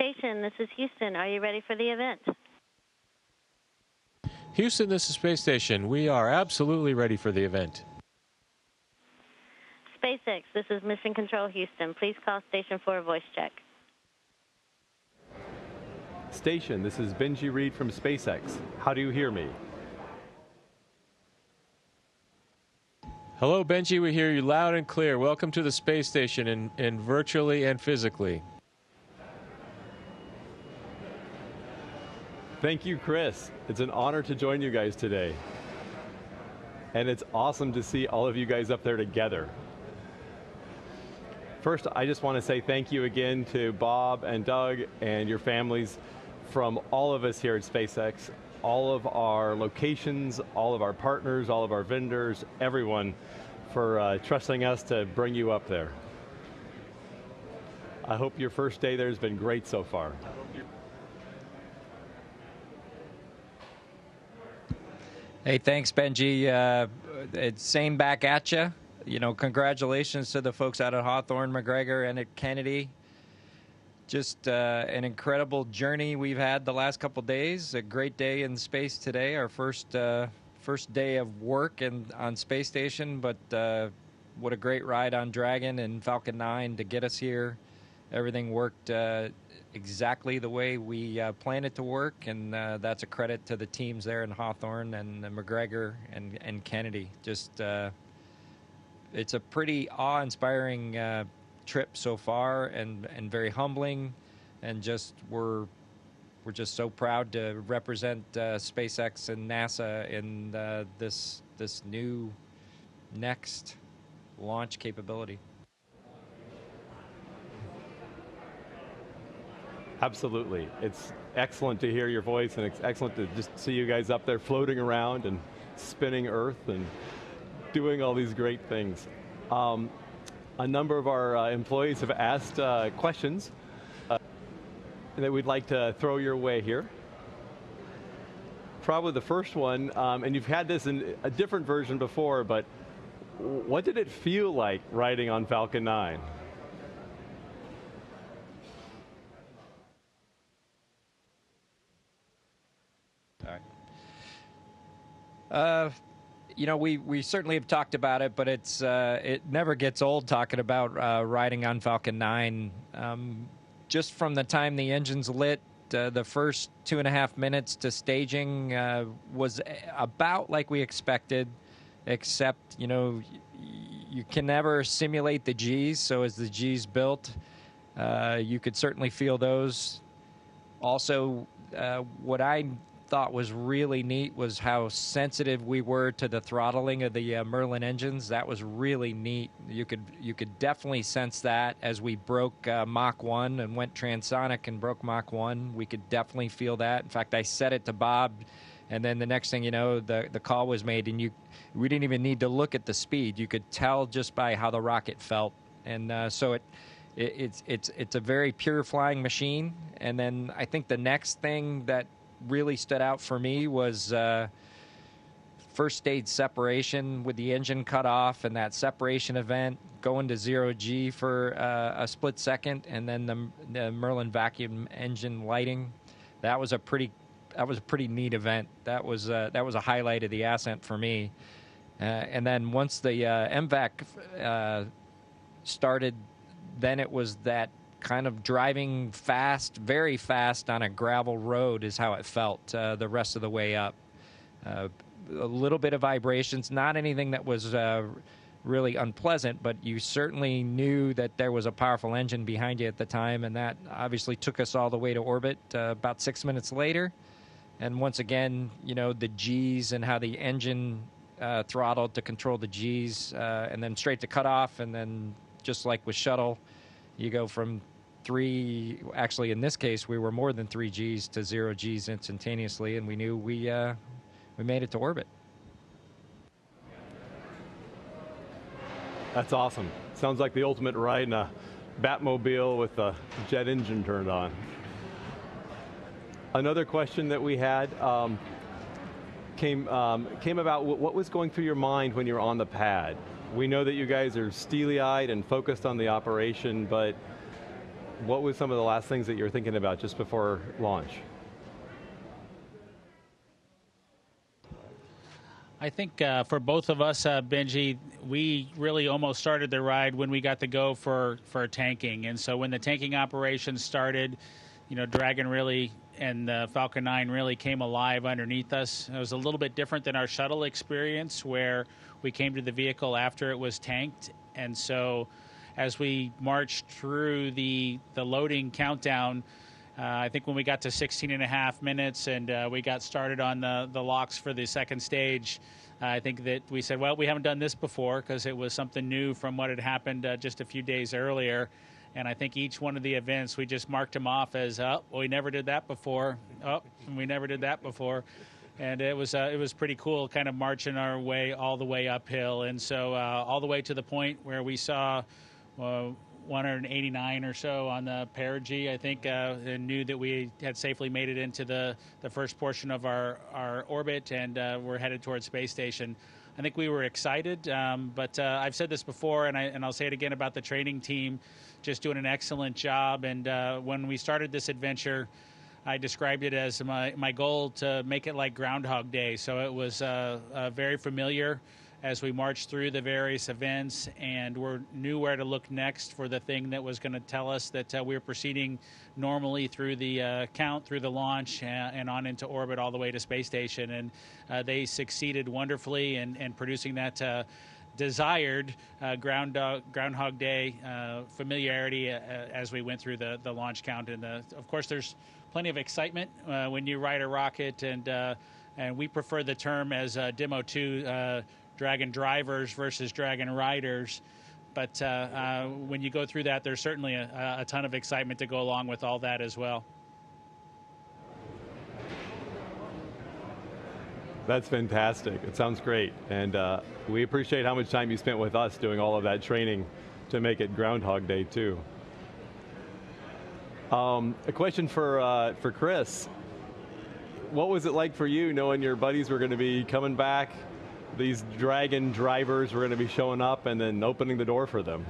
Station. This is Houston. Are you ready for the event? Houston, this is Space Station. We are absolutely ready for the event. SpaceX, this is Mission Control Houston. Please call Station for a voice check. Station, this is Benji Reed from SpaceX. How do you hear me? Hello, Benji. We hear you loud and clear. Welcome to the Space Station in virtually and physically. Thank you, Chris. It's an honor to join you guys today. And it's awesome to see all of you guys up there together. First, I just want to say thank you again to Bob and Doug and your families from all of us here at SpaceX, all of our locations, all of our partners, all of our vendors, everyone for trusting us to bring you up there. I hope your first day there has been great so far. Hey, thanks, Benji. It's same back at you. You know, congratulations to the folks out at Hawthorne, McGregor, and at Kennedy. Just an incredible journey we've had the last couple days. A great day in space today. Our first day of work on Space Station. But what a great ride on Dragon and Falcon 9 to get us here. Everything worked exactly the way we planned it to work, and that's a credit to the teams there in Hawthorne and McGregor and Kennedy. Just it's a pretty awe-inspiring trip so far, and very humbling, and just we're just so proud to represent SpaceX and NASA in this new next launch capability. Absolutely. It's excellent to hear your voice, and it's excellent to just see you guys up there floating around and spinning Earth and doing all these great things. A number of our employees have asked questions that we'd like to throw your way here. Probably the first one, and you've had this in a different version before, but what did it feel like riding on Falcon 9? You know, we certainly have talked about it, but it never gets old talking about riding on Falcon 9. Just from the time the engine's lit, the first 2.5 minutes to staging was about like we expected, except, you know, you can never simulate the Gs, so as the Gs built, you could certainly feel those. Also, what I thought was really neat was how sensitive we were to the throttling of the Merlin engines. That was really neat. You could definitely sense that as we broke Mach 1 and went transonic and broke Mach 1. We could definitely feel that. In fact, I said it to Bob, and then the next thing you know, the call was made, and we didn't even need to look at the speed. You could tell just by how the rocket felt, and so it's a very pure flying machine. And then I think the next thing that really stood out for me was first stage separation with the engine cut off, and that separation event going to 0G for a split second, and then the Merlin vacuum engine lighting. That was a pretty neat event. That was a highlight of the ascent for me. And then once the MVAC started, then it was that kind of driving fast, very fast on a gravel road is how it felt the rest of the way up. A little bit of vibrations, not anything that was really unpleasant, but you certainly knew that there was a powerful engine behind you at the time, and that obviously took us all the way to orbit about 6 minutes later. And once again, you know, the Gs and how the engine throttled to control the Gs, and then straight to cutoff, and then just like with shuttle, you go from 3, actually in this case we were more than 3 Gs to 0 Gs instantaneously, and we knew we made it to orbit. That's awesome. Sounds like the ultimate ride in a Batmobile with the jet engine turned on. Another question that we had came about what was going through your mind when you were on the pad. We know that you guys are steely-eyed and focused on the operation, but what was some of the last things that you were thinking about just before launch? I think for both of us, Benji, we really almost started the ride when we got to go for tanking. And so when the tanking operations started, you know, Dragon really and the Falcon 9 really came alive underneath us. It was a little bit different than our shuttle experience where we came to the vehicle after it was tanked. And so as we marched through the loading countdown, I think when we got to 16 and a half minutes and we got started on the locks for the second stage, I think that we said, well, we haven't done this before because it was something new from what had happened just a few days earlier. And I think each one of the events, we just marked them off as, oh, we never did that before. Oh, we never did that before. And it was pretty cool kind of marching our way all the way uphill. And so all the way to the point where we saw 189 or so on the perigee, I think, and knew that we had safely made it into the first portion of our orbit and we're headed towards space station. I think we were excited, but I've said this before, and I'll say it again about the training team, just doing an excellent job. And when we started this adventure, I described it as my goal to make it like Groundhog Day. So it was very familiar as we marched through the various events, and we knew where to look next for the thing that was going to tell us that we were proceeding normally through the count, through the launch, and on into orbit all the way to space station. And they succeeded wonderfully in producing that desired Groundhog Day familiarity as we went through the launch count. And of course, there's plenty of excitement when you ride a rocket, and we prefer the term as Demo 2, Dragon drivers versus Dragon riders. But when you go through that, there's certainly a ton of excitement to go along with all that as well. That's fantastic. It sounds great. And we appreciate how much time you spent with us doing all of that training to make it Groundhog Day too. A question for Chris. What was it like for you knowing your buddies were going to be coming back? These Dragon drivers were going to be showing up and then opening the door for them?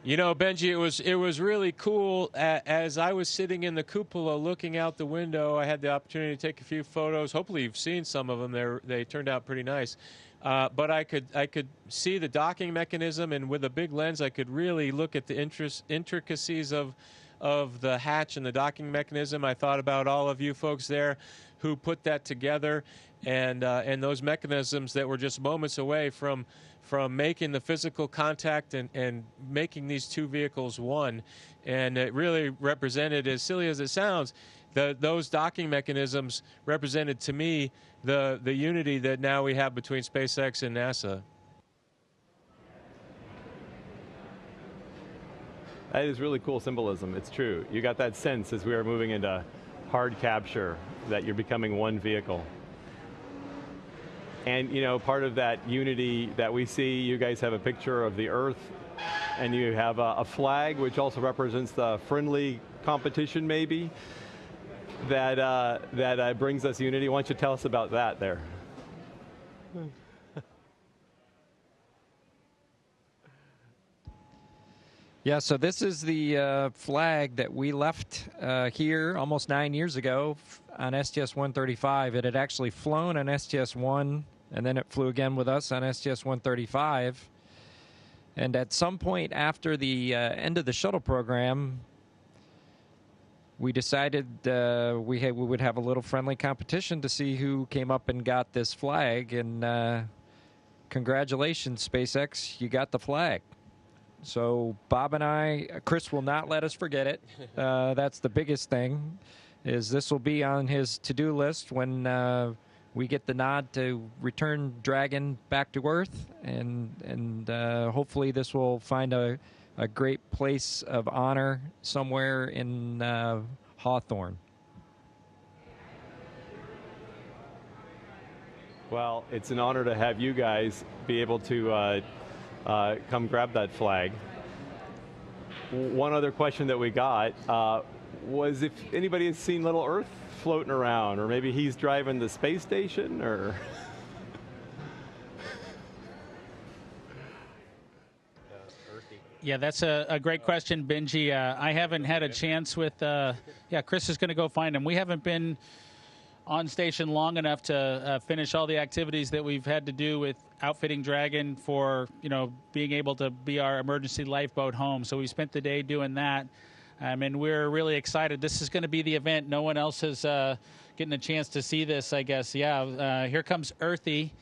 You know, Benji, it was really cool. As I was sitting in the cupola looking out the window, I had the opportunity to take a few photos. Hopefully you've seen some of them. They turned out pretty nice. But I could see the docking mechanism, and with a big lens I could really look at the intricacies of the hatch and the docking mechanism. I thought about all of you folks there who put that together, and those mechanisms that were just moments away from making the physical contact and making these two vehicles one. And it really represented, as silly as it sounds, those docking mechanisms represented to me the unity that now we have between SpaceX and NASA. That is really cool symbolism. It's true. You got that sense as we were moving into hard capture that you're becoming one vehicle. And you know, part of that unity that we see, you guys have a picture of the Earth, and you have a flag which also represents the friendly competition maybe, that brings us unity. Why don't you tell us about that there? Yeah, so this is the flag that we left here almost 9 years ago on STS-135. It had actually flown on STS-1, and then it flew again with us on STS-135. And at some point after the end of the shuttle program, we decided we would have a little friendly competition to see who came up and got this flag. And congratulations, SpaceX, you got the flag. So Bob and I, Chris will not let us forget it. That's the biggest thing, is this will be on his to-do list when we get the nod to return Dragon back to Earth, and hopefully this will find a great place of honor somewhere in Hawthorne. Well, it's an honor to have you guys be able to come grab that flag. One other question that we got was if anybody has seen Little Earth floating around, or maybe he's driving the space station, or... Yeah, that's a great question, Benji. I haven't had a chance with, Chris is going to go find him. We haven't been on station long enough to finish all the activities that we've had to do with outfitting Dragon for, being able to be our emergency lifeboat home. So we spent the day doing that. And we're really excited. This is going to be the event. No one else is getting a chance to see this, I guess. Yeah, here comes Earthy.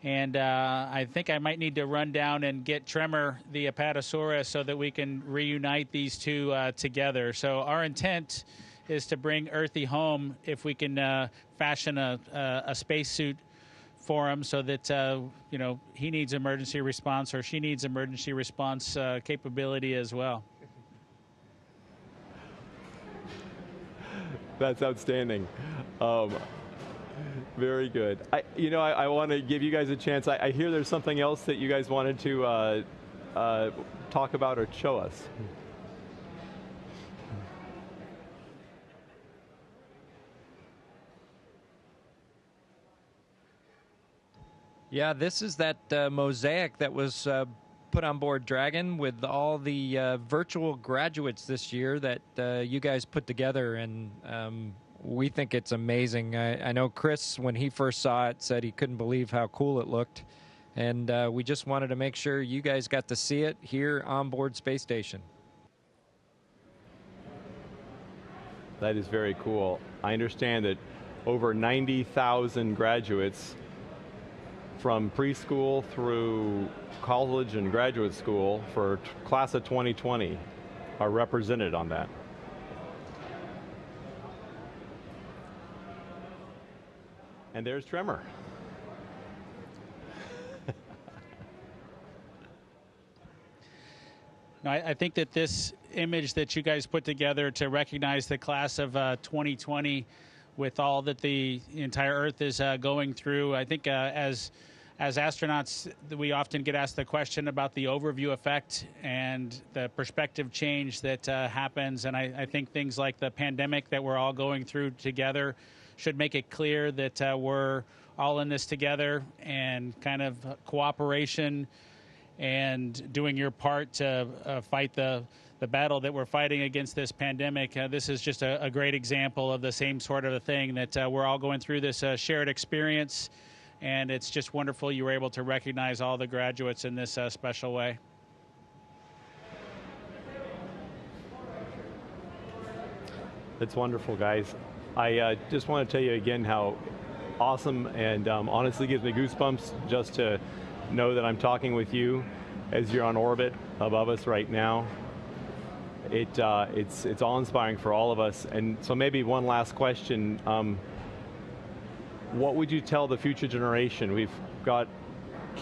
And I think I might need to run down and get Tremor, the Apatosaurus, so that we can reunite these two together. So our intent is to bring Earthy home if we can fashion a spacesuit for him, so that he needs emergency response or she needs emergency response capability as well. That's outstanding. Very good. I want to give you guys a chance. I hear there's something else that you guys wanted to talk about or show us. Yeah, this is that mosaic that was put on board Dragon with all the virtual graduates this year that you guys put together, and we think it's amazing. I know Chris, when he first saw it, said he couldn't believe how cool it looked, and we just wanted to make sure you guys got to see it here on board Space Station. That is very cool. I understand that over 90,000 graduates from preschool through college and graduate school for class of 2020 are represented on that. And there's Tremor. No, I think that this image that you guys put together to recognize the class of 2020 with all that the entire Earth is going through, I think as astronauts, we often get asked the question about the overview effect and the perspective change that happens. And I think things like the pandemic that we're all going through together should make it clear that we're all in this together, and kind of cooperation and doing your part to fight the battle that we're fighting against this pandemic. This is just a great example of the same sort of a thing, that we're all going through this shared experience, and it's just wonderful you were able to recognize all the graduates in this special way. That's wonderful, guys. I just want to tell you again how awesome and honestly gives me goosebumps just to know that I'm talking with you as you're on orbit above us right now. It's awe-inspiring for all of us. And so maybe one last question. What would you tell the future generation? We've got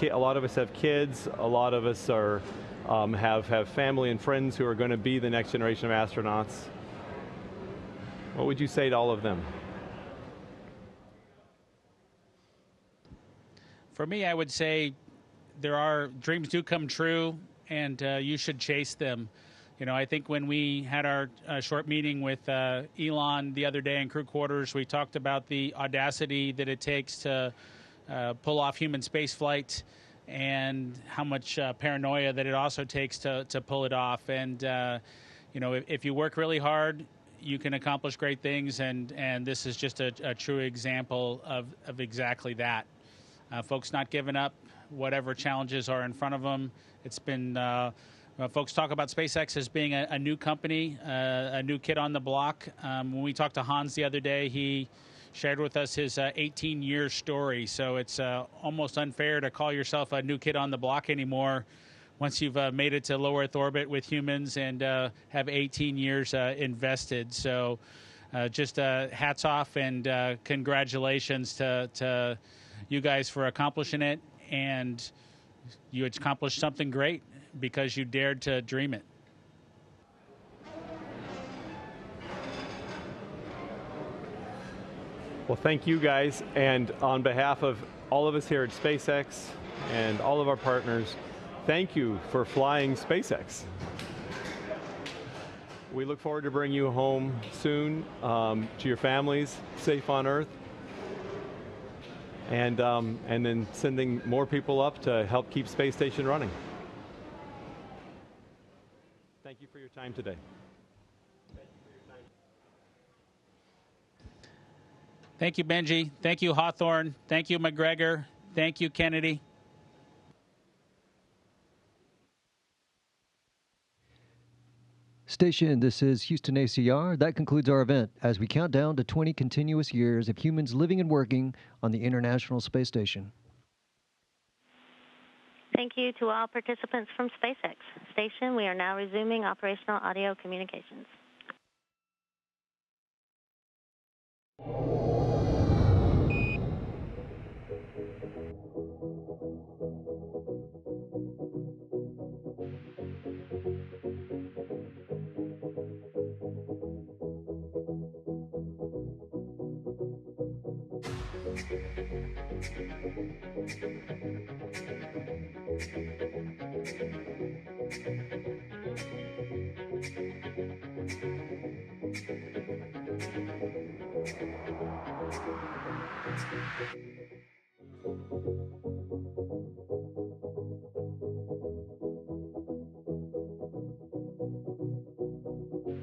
a lot of us have kids. A lot of us are have family and friends who are going to be the next generation of astronauts. What would you say to all of them? For me, I would say dreams do come true, and you should chase them. I think when we had our short meeting with Elon the other day in crew quarters, we talked about the audacity that it takes to pull off human spaceflight, and how much paranoia that it also takes to pull it off. And if you work really hard, you can accomplish great things, and this is just a true example of exactly that. Folks not giving up, whatever challenges are in front of them. It's been, folks talk about SpaceX as being a new company, a new kid on the block. When we talked to Hans the other day, he shared with us his 18-year story. So it's almost unfair to call yourself a new kid on the block anymore once you've made it to low Earth orbit with humans and have 18 years invested. So just hats off and congratulations to you guys for accomplishing it. And you accomplished something great because you dared to dream it. Well, thank you guys. And on behalf of all of us here at SpaceX and all of our partners, thank you for flying SpaceX. We look forward to bringing you home soon to your families, safe on Earth, and then sending more people up to help keep Space Station running. Time today. Thank you, Benji. Thank you, Hawthorne. Thank you, McGregor. Thank you, Kennedy. Station, this is Houston ACR. That concludes our event as we count down to 20 continuous years of humans living and working on the International Space Station. Thank you to all participants from SpaceX. Station, we are now resuming operational audio communications.